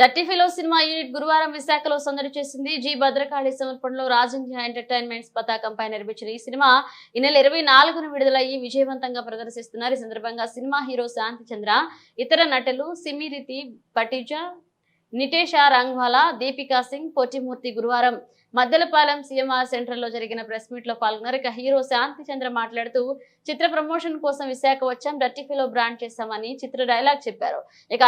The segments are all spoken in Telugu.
డర్టీ ఫెలో సినిమా యూనిట్ గురువారం విశాఖలో సందడి చేసింది. జి భద్రకాళి సమర్పణలో రాజంధ్య ఎంటర్టైన్మెంట్స్ పతాకంపై నిర్మించిన ఈ సినిమా ఈ నెల 24న విడుదలయ్యి విజయవంతంగా ప్రదర్శిస్తున్నారు. ఈ సందర్భంగా సినిమా హీరో శాంతి చంద్ర, ఇతర నటులు సిమిరితి భటీజా, నిటేషా రంగ్వాలా, దీపికా సింగ్, పొట్టిమూర్తి గురువారం మద్దెలపాలెం సిఎంఆర్ సెంటర్ లో జరిగిన ప్రెస్ మీట్ లో పాల్గొన్నారు. ఇక హీరో శాంతి చంద్ర మాట్లాడుతూ చిత్ర ప్రమోషన్ కోసం విశాఖ వచ్చాం, డర్టీ ఫెలో బ్రాండ్ చేశామని చిత్ర డైలాగ్ చెప్పారు. ఇక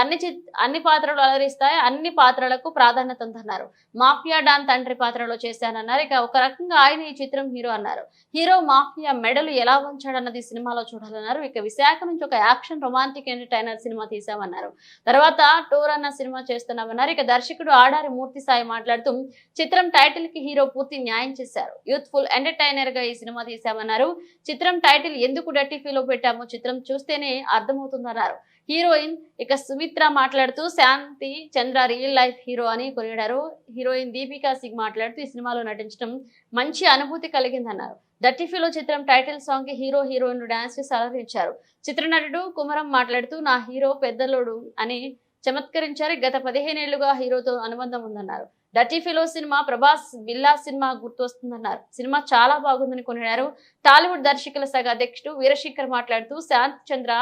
అన్ని పాత్రలు అలరిస్తాయి, అన్ని పాత్రలకు ప్రాధాన్యత ఉందన్నారు. మాఫియా డాన్ తండ్రి పాత్రలో చేశానన్నారు. ఇక ఒక రకంగా ఆయన ఈ చిత్రం హీరో అన్నారు. హీరో మాఫియా మెడలు ఎలా వంచాడన్నది సినిమాలో చూడాలన్నారు. ఇక విశాఖ నుంచి ఒక యాక్షన్ రొమాంటిక్ ఎంటర్టైనర్ సినిమా తీసామన్నారు. తర్వాత టూర్ అన్న సినిమా చేస్తున్నామన్నారు. ఇక దర్శకుడు ఆడారి మూర్తి సాయి మాట్లాడుతూ చిత్రం టైటిల్ కి హీరో పూర్తి న్యాయం చేశారు. యూత్ఫుల్ ఎంటర్టైనర్ గా ఈ సినిమా తీసామన్నారు. చిత్రం టైటిల్ ఎందుకు డర్టీ ఫెలో పెట్టామో చిత్రం చూస్తేనే అర్థమవుతుందన్నారు. హీరోయిన్ ఇక సుమిత్ర మాట్లాడుతూ శాంతి చంద్ర రియల్ లైఫ్ హీరో అని కొనియాడారు. హీరోయిన్ దీపికా సింగ్ మాట్లాడుతూ ఈ సినిమాలో నటించడం మంచి అనుభూతి కలిగిందన్నారు. డర్టీ ఫెలో చిత్రం టైటిల్ సాంగ్ కి హీరో హీరోయిన్ డాన్స్ చేసి అలరించారు. చిత్రనటుడు కుమరం మాట్లాడుతూ నా హీరో పెద్దలోడు అని చమత్కరించారు. గత 15 ఏళ్లుగా హీరోతో అనుబంధం ఉందన్నారు. డర్టీ ఫెలో సినిమా ప్రభాస్ బిల్లా సినిమా గుర్తొస్తుందన్నారు. సినిమా చాలా బాగుందని కొనియాడారు. టాలీవుడ్ దర్శకుల సగ అధ్యక్షుడు వీరశేఖర్ మాట్లాడుతూ శాంతి చంద్ర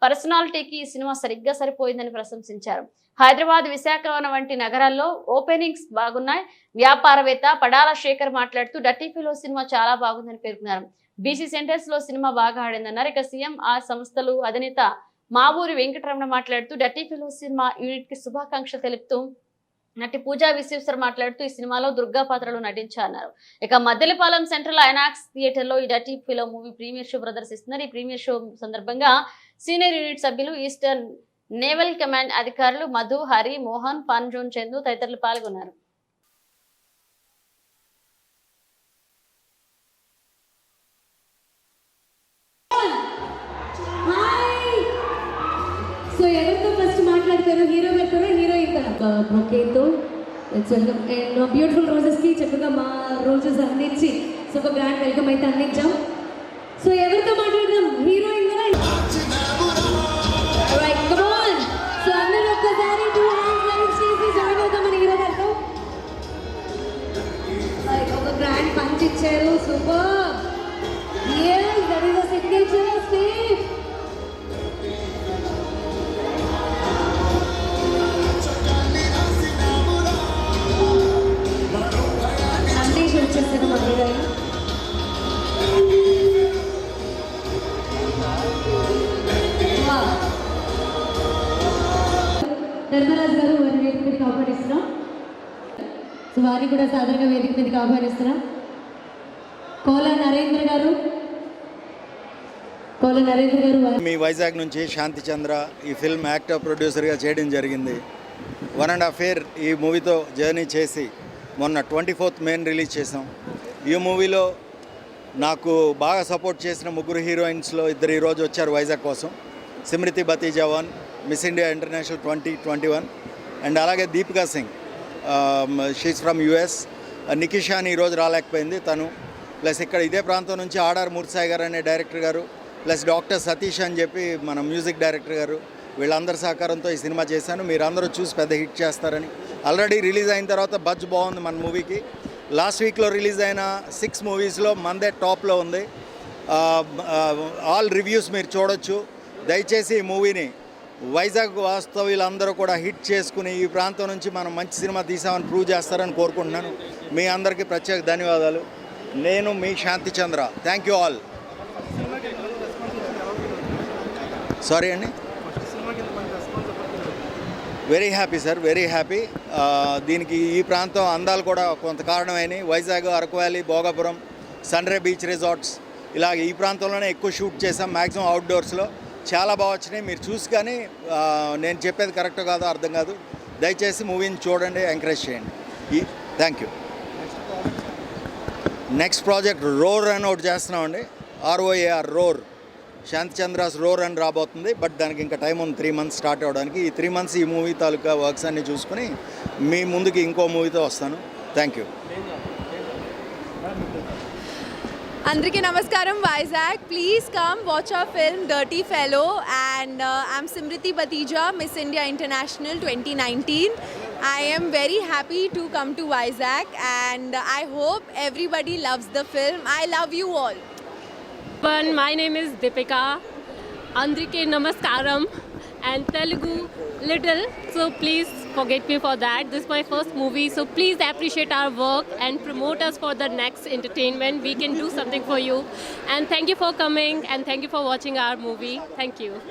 పర్సనాలిటీకి ఈ సినిమా సరిగ్గా సరిపోయిందని ప్రశంసించారు. హైదరాబాద్, విశాఖపట్నం వంటి నగరాల్లో ఓపెనింగ్స్ బాగున్నాయి. వ్యాపారవేత్త పడాల శేఖర్ మాట్లాడుతూ డర్టీ ఫెలో సినిమా చాలా బాగుందని పేర్కొన్నారు. బీసీ సెంటర్స్ లో సినిమా బాగా ఆడిందన్నారు. ఇక సిఎంఆర్ సంస్థలు అధినేత మావూరి వెంకటరమణ మాట్లాడుతూ డర్టీ ఫెలో సినిమా యూనిట్ కి శుభాకాంక్షలు తెలుపుతూ నటి పూజా విశ్వేశ్వర్ మాట్లాడుతూ ఈ సినిమాలో దుర్గా పాత్రలో నటించారన్నారు. ఇక మద్దెలపాలెం సెంట్రల్ ఐనాక్స్ థియేటర్ లో ఈ dirty fellow movie premiere show ప్రదర్శిస్తున్నారు. ఈ ప్రీమియర్ షో సందర్భంగా సీనియర్ యూనిట్ సభ్యులు ఈస్టర్న్ నేవల్ కమాండ్ అధికారులు మధు, హరి, మోహన్, పన్జోన్ చందు తదితరులు పాల్గొన్నారు. సో ఎవరితో ఫస్ట్ మాట్లాడతారు? హీరో పెడతారు, హీరోయిన్ బ్రొకేతో అండ్ బ్యూటిఫుల్ రోజెస్ కి చక్కగా మా రోజెస్ అందించి సో ఒక గ్రాండ్ వెల్కమ్ అయితే అందించాం. సో ఎవరితో మాట్లాడదాం? హీరోయిన్ సో అందరూ ఒక్కసారి 2 hands రైజ్ చేసి జాయిన్ అవుతాం మన హీరో గారితో. ఒక గ్రాండ్ పంచ్ ఇచ్చారు. Super. yes that is a signature step. Dharmaraju గారు వారి వేదిక మీదకి ఆహ్వానిస్తున్నాం. సో వారిని కూడా సాధారణంగా వేదిక మీదకి ఆహ్వానిస్తున్నాం. కోల నరేంద్ర గారు మీ వైజాగ్ నుంచి శాంతి చంద్ర ఈ ఫిల్మ్ యాక్టర్ ప్రొడ్యూసర్గా చేయడం జరిగింది. 1.5 year ఈ మూవీతో జర్నీ చేసి మొన్న 24th May రిలీజ్ చేసాం. ఈ మూవీలో నాకు బాగా సపోర్ట్ చేసిన 3 హీరోయిన్స్లో 2 ఈరోజు వచ్చారు వైజాగ్ కోసం. Smriti Bhatija 1 Miss India international 2021 and అలాగే Deepika Singh she's from US. నికిషాని ఈరోజు రాలేకపోయింది తను. ప్లస్ ఇక్కడ ఇదే ప్రాంతం నుంచి ఆడారి మూర్తి సాయి గారు అనే డైరెక్టర్ గారు, ప్లస్ డాక్టర్ సతీష్ అని చెప్పి మన మ్యూజిక్ డైరెక్టర్ గారు, వీళ్ళందరి సహకారంతో ఈ సినిమా చేశాను. మీరు అందరూ చూసి పెద్ద హిట్ చేస్తారని. ఆల్రెడీ రిలీజ్ అయిన తర్వాత బజ్ బాగుంది మన మూవీకి. లాస్ట్ వీక్లో రిలీజ్ అయిన 6 మూవీస్లో మనదే టాప్లో ఉంది. ఆల్ రివ్యూస్ మీరు చూడొచ్చు. దయచేసి ఈ మూవీని వైజాగ్ వాస్తవ్యులందరూ కూడా హిట్ చేసుకుని ఈ ప్రాంతం నుంచి మనం మంచి సినిమా తీసామని ప్రూవ్ చేస్తారని కోరుకుంటున్నాను. మీ అందరికీ ప్రత్యేక ధన్యవాదాలు. నేను మీ Shanti Chandra. Thank you all. Sorry అండి. Very happy sir, very happy. దీనికి ఈ ప్రాంతం అందాలు కూడా కొంత కారణమైనవి. Vizag, Araku valley, Bhogapuram, Sunray beach resorts ఇలా ఈ ప్రాంతంలోనే ఎక్కువ షూట్ చేసాం. మ్యాక్సిమం అవుట్డోర్స్లో చాలా బాగా వచ్చినాయి. మీరు చూసి కానీ నేను చెప్పేది కరెక్ట్ కాదో అర్థం కాదు. దయచేసి మూవీని చూడండి, ఎంకరేజ్ చేయండి. Thank you. Next project roar అని ఒకటి చేస్తున్నామండి. ROAR roar. Shanti Chandra's roar అని రాబోతుంది. బట్ దానికి ఇంకా టైం ఉంది 3 months స్టార్ట్ అవ్వడానికి. ఈ 3 months ఈ మూవీ తాలూకా వర్క్స్ అన్నీ చూసుకుని మీ ముందుకి ఇంకో మూవీతో వస్తాను. Thank you. Andariki namaskaram Vizag. Please come watch our film Dirty Fellow and I'm Simriti Batija, Miss India International 2019. I am very happy to come to Vizag and I hope everybody loves the film. I love you all. My name is Deepika. Andrike Namaskaram and Telugu little. So please forget me for that. This is my first movie. So please appreciate our work and promote us for the next entertainment. We can do something for you. And thank you for coming and thank you for watching our movie. Thank you.